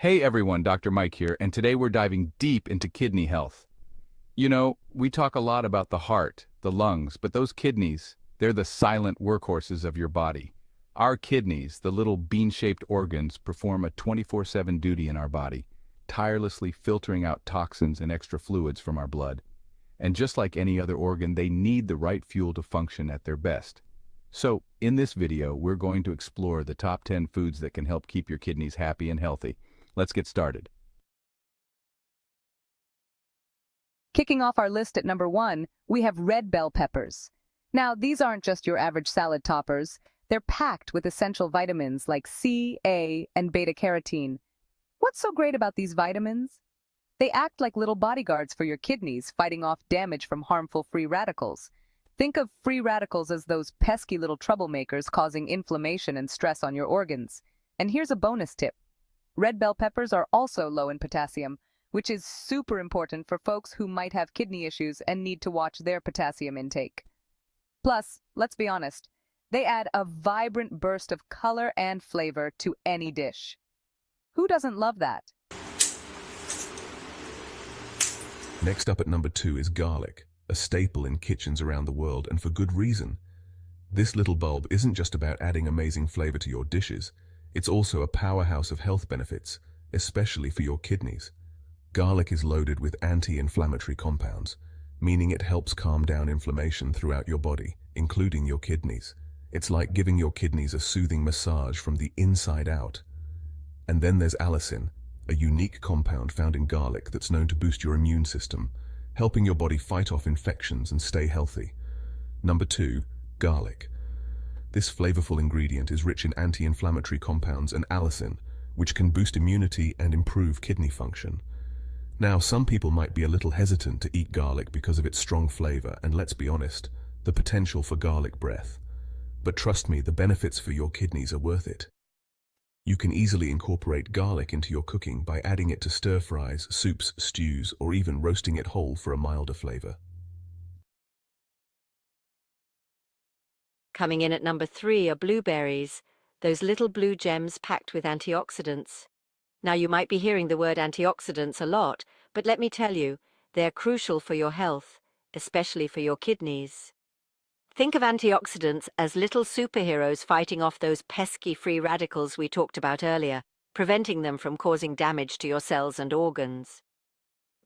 Hey everyone, Dr. Mike here, and today we're diving deep into kidney health. You know, we talk a lot about the heart, the lungs, but those kidneys, they're the silent workhorses of your body. Our kidneys, the little bean-shaped organs, perform a 24/7 duty in our body, tirelessly filtering out toxins and extra fluids from our blood. And just like any other organ, they need the right fuel to function at their best. So, in this video, we're going to explore the top 10 foods that can help keep your kidneys happy and healthy. Let's get started. Kicking off our list at number 1, we have red bell peppers. Now, these aren't just your average salad toppers. They're packed with essential vitamins like C, A, and beta-carotene. What's so great about these vitamins? They act like little bodyguards for your kidneys, fighting off damage from harmful free radicals. Think of free radicals as those pesky little troublemakers causing inflammation and stress on your organs. And here's a bonus tip. Red bell peppers are also low in potassium, which is super important for folks who might have kidney issues and need to watch their potassium intake. Plus, let's be honest, they add a vibrant burst of color and flavor to any dish. Who doesn't love that? Next up at number 2 is garlic, a staple in kitchens around the world, and for good reason. This little bulb isn't just about adding amazing flavor to your dishes. It's also a powerhouse of health benefits, especially for your kidneys. Garlic is loaded with anti-inflammatory compounds, meaning it helps calm down inflammation throughout your body, including your kidneys. It's like giving your kidneys a soothing massage from the inside out. And then there's allicin, a unique compound found in garlic that's known to boost your immune system, helping your body fight off infections and stay healthy. Number 2, garlic. This flavorful ingredient is rich in anti-inflammatory compounds and allicin, which can boost immunity and improve kidney function. Now, some people might be a little hesitant to eat garlic because of its strong flavor, and let's be honest, the potential for garlic breath. But trust me, the benefits for your kidneys are worth it. You can easily incorporate garlic into your cooking by adding it to stir-fries, soups, stews, or even roasting it whole for a milder flavor. Coming in at number 3 are blueberries, those little blue gems packed with antioxidants. Now, you might be hearing the word antioxidants a lot, but let me tell you, they're crucial for your health, especially for your kidneys. Think of antioxidants as little superheroes fighting off those pesky free radicals we talked about earlier, preventing them from causing damage to your cells and organs.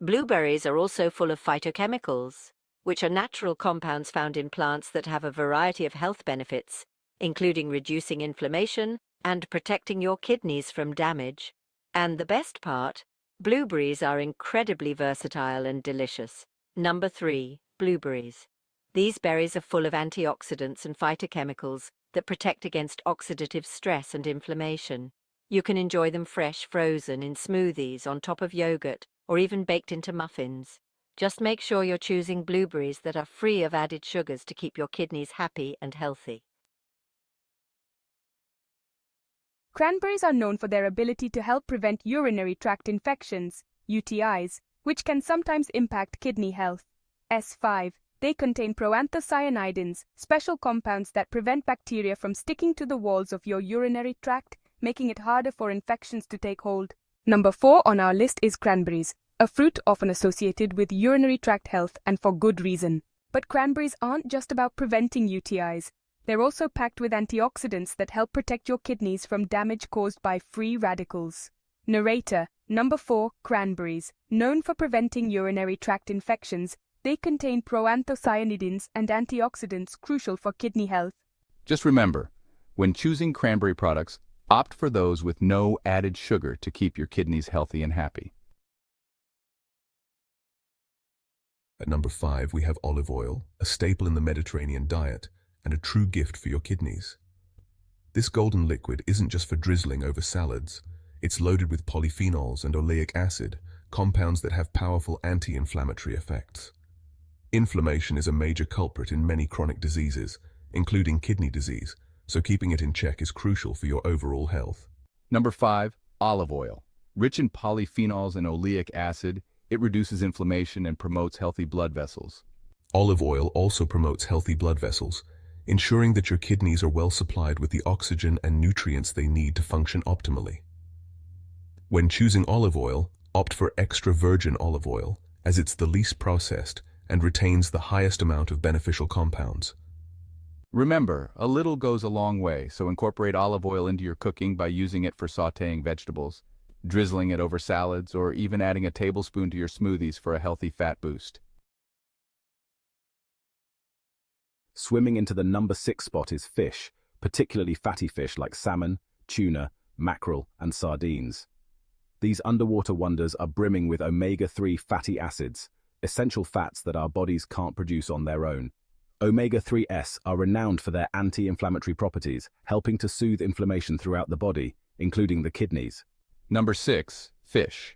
Blueberries are also full of phytochemicals, which are natural compounds found in plants that have a variety of health benefits, including reducing inflammation and protecting your kidneys from damage. And the best part, blueberries are incredibly versatile and delicious. Number 3, blueberries. These berries are full of antioxidants and phytochemicals that protect against oxidative stress and inflammation. You can enjoy them fresh, frozen, in smoothies, on top of yogurt, or even baked into muffins. Just make sure you're choosing blueberries that are free of added sugars to keep your kidneys happy and healthy. Cranberries are known for their ability to help prevent urinary tract infections, UTIs, which can sometimes impact kidney health. S5. They contain proanthocyanidins, special compounds that prevent bacteria from sticking to the walls of your urinary tract, making it harder for infections to take hold. Number 4 on our list is cranberries, a fruit often associated with urinary tract health, and for good reason. But cranberries aren't just about preventing UTIs. They're also packed with antioxidants that help protect your kidneys from damage caused by free radicals. Narrator. Number 4, cranberries. Known for preventing urinary tract infections, they contain proanthocyanidins and antioxidants crucial for kidney health. Just remember, when choosing cranberry products, opt for those with no added sugar to keep your kidneys healthy and happy. At number 5, we have olive oil, a staple in the Mediterranean diet, and a true gift for your kidneys. This golden liquid isn't just for drizzling over salads. It's loaded with polyphenols and oleic acid, compounds that have powerful anti-inflammatory effects. Inflammation is a major culprit in many chronic diseases, including kidney disease, so keeping it in check is crucial for your overall health. Number 5, olive oil. Rich in polyphenols and oleic acid, it reduces inflammation and promotes healthy blood vessels. Olive oil also promotes healthy blood vessels, ensuring that your kidneys are well supplied with the oxygen and nutrients they need to function optimally. When choosing olive oil, opt for extra virgin olive oil, as it's the least processed and retains the highest amount of beneficial compounds. Remember, a little goes a long way, so incorporate olive oil into your cooking by using it for sautéing vegetables, drizzling it over salads, or even adding a tablespoon to your smoothies for a healthy fat boost. Swimming into the number 6 spot is fish, particularly fatty fish like salmon, tuna, mackerel, and sardines. These underwater wonders are brimming with omega-3 fatty acids, essential fats that our bodies can't produce on their own. Omega-3s are renowned for their anti-inflammatory properties, helping to soothe inflammation throughout the body, including the kidneys. Number 6. Fish.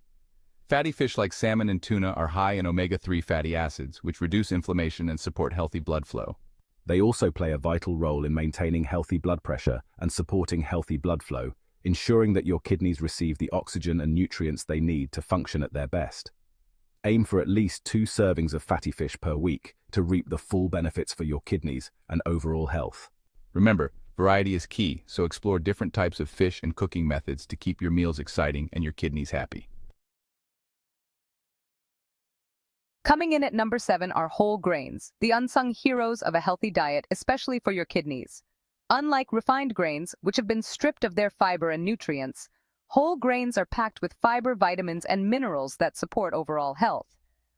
Fatty fish like salmon and tuna are high in omega-3 fatty acids, which reduce inflammation and support healthy blood flow. They also play a vital role in maintaining healthy blood pressure and supporting healthy blood flow, ensuring that your kidneys receive the oxygen and nutrients they need to function at their best. Aim for at least 2 servings of fatty fish per week to reap the full benefits for your kidneys and overall health. Remember, variety is key, so explore different types of fish and cooking methods to keep your meals exciting and your kidneys happy. Coming in at number 7 are whole grains, the unsung heroes of a healthy diet, especially for your kidneys. Unlike refined grains, which have been stripped of their fiber and nutrients, whole grains are packed with fiber, vitamins, and minerals that support overall health.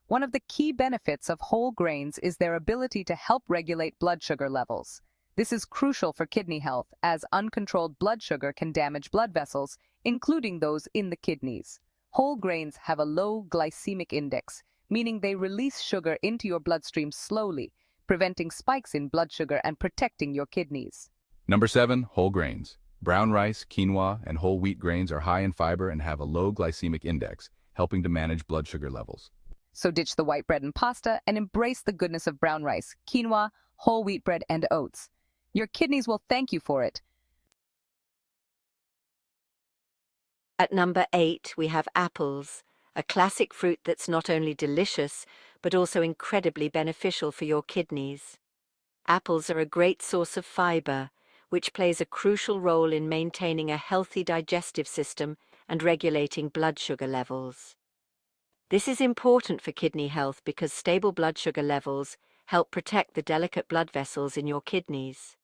One of the key benefits of whole grains is their ability to help regulate blood sugar levels. This is crucial for kidney health, as uncontrolled blood sugar can damage blood vessels, including those in the kidneys. Whole grains have a low glycemic index, meaning they release sugar into your bloodstream slowly, preventing spikes in blood sugar and protecting your kidneys. Number 7. Whole grains. Brown rice, quinoa, and whole wheat grains are high in fiber and have a low glycemic index, helping to manage blood sugar levels. So ditch the white bread and pasta and embrace the goodness of brown rice, quinoa, whole wheat bread, and oats. Your kidneys will thank you for it. At number 8, we have apples, a classic fruit that's not only delicious, but also incredibly beneficial for your kidneys. Apples are a great source of fiber, which plays a crucial role in maintaining a healthy digestive system and regulating blood sugar levels. This is important for kidney health because stable blood sugar levels help protect the delicate blood vessels in your kidneys.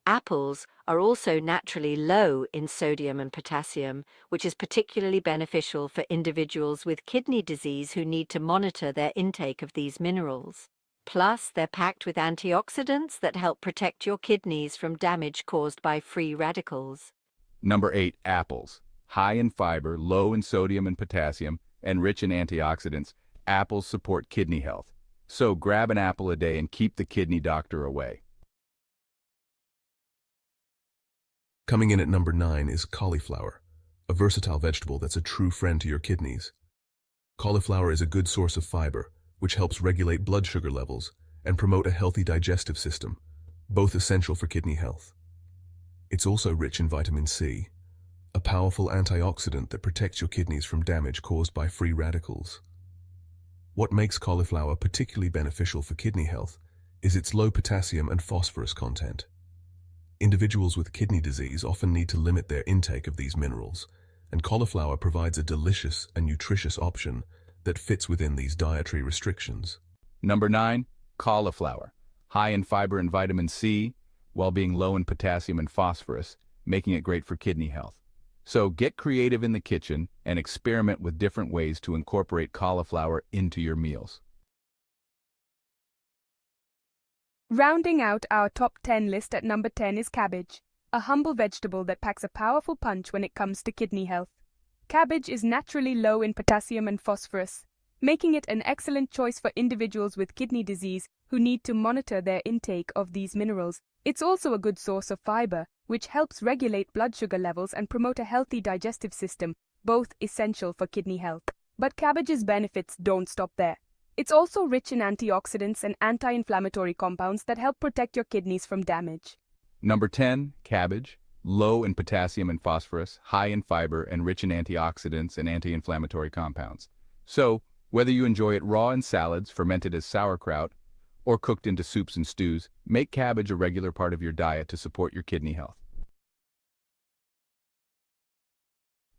Apples are also naturally low in sodium and potassium, which is particularly beneficial for individuals with kidney disease who need to monitor their intake of these minerals. Plus, they're packed with antioxidants that help protect your kidneys from damage caused by free radicals. Number 8. Apples. High in fiber, low in sodium and potassium, and rich in antioxidants, apples support kidney health. So grab an apple a day and keep the kidney doctor away. Coming in at number 9 is cauliflower, a versatile vegetable that's a true friend to your kidneys. Cauliflower is a good source of fiber, which helps regulate blood sugar levels and promote a healthy digestive system, both essential for kidney health. It's also rich in vitamin C, a powerful antioxidant that protects your kidneys from damage caused by free radicals. What makes cauliflower particularly beneficial for kidney health is its low potassium and phosphorus content. Individuals with kidney disease often need to limit their intake of these minerals, and cauliflower provides a delicious and nutritious option that fits within these dietary restrictions. Number 9. Cauliflower. High in fiber and vitamin C, while being low in potassium and phosphorus, making it great for kidney health. So get creative in the kitchen and experiment with different ways to incorporate cauliflower into your meals. Rounding out our top 10 list at number 10 is cabbage, a humble vegetable that packs a powerful punch when it comes to kidney health. Cabbage is naturally low in potassium and phosphorus, making it an excellent choice for individuals with kidney disease who need to monitor their intake of these minerals. It's also a good source of fiber, which helps regulate blood sugar levels and promote a healthy digestive system, both essential for kidney health. But cabbage's benefits don't stop there. It's also rich in antioxidants and anti-inflammatory compounds that help protect your kidneys from damage. Number 10. Cabbage. Low in potassium and phosphorus, high in fiber, and rich in antioxidants and anti-inflammatory compounds. So, whether you enjoy it raw in salads, fermented as sauerkraut, or cooked into soups and stews, make cabbage a regular part of your diet to support your kidney health.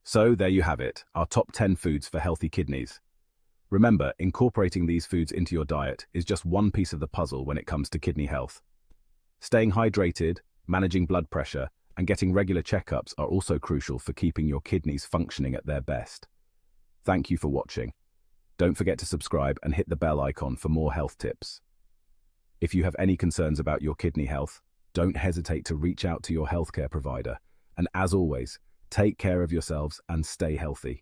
So there you have it, our top 10 foods for healthy kidneys. Remember, incorporating these foods into your diet is just one piece of the puzzle when it comes to kidney health. Staying hydrated, managing blood pressure, and getting regular checkups are also crucial for keeping your kidneys functioning at their best. Thank you for watching. Don't forget to subscribe and hit the bell icon for more health tips. If you have any concerns about your kidney health, don't hesitate to reach out to your healthcare provider. And as always, take care of yourselves and stay healthy.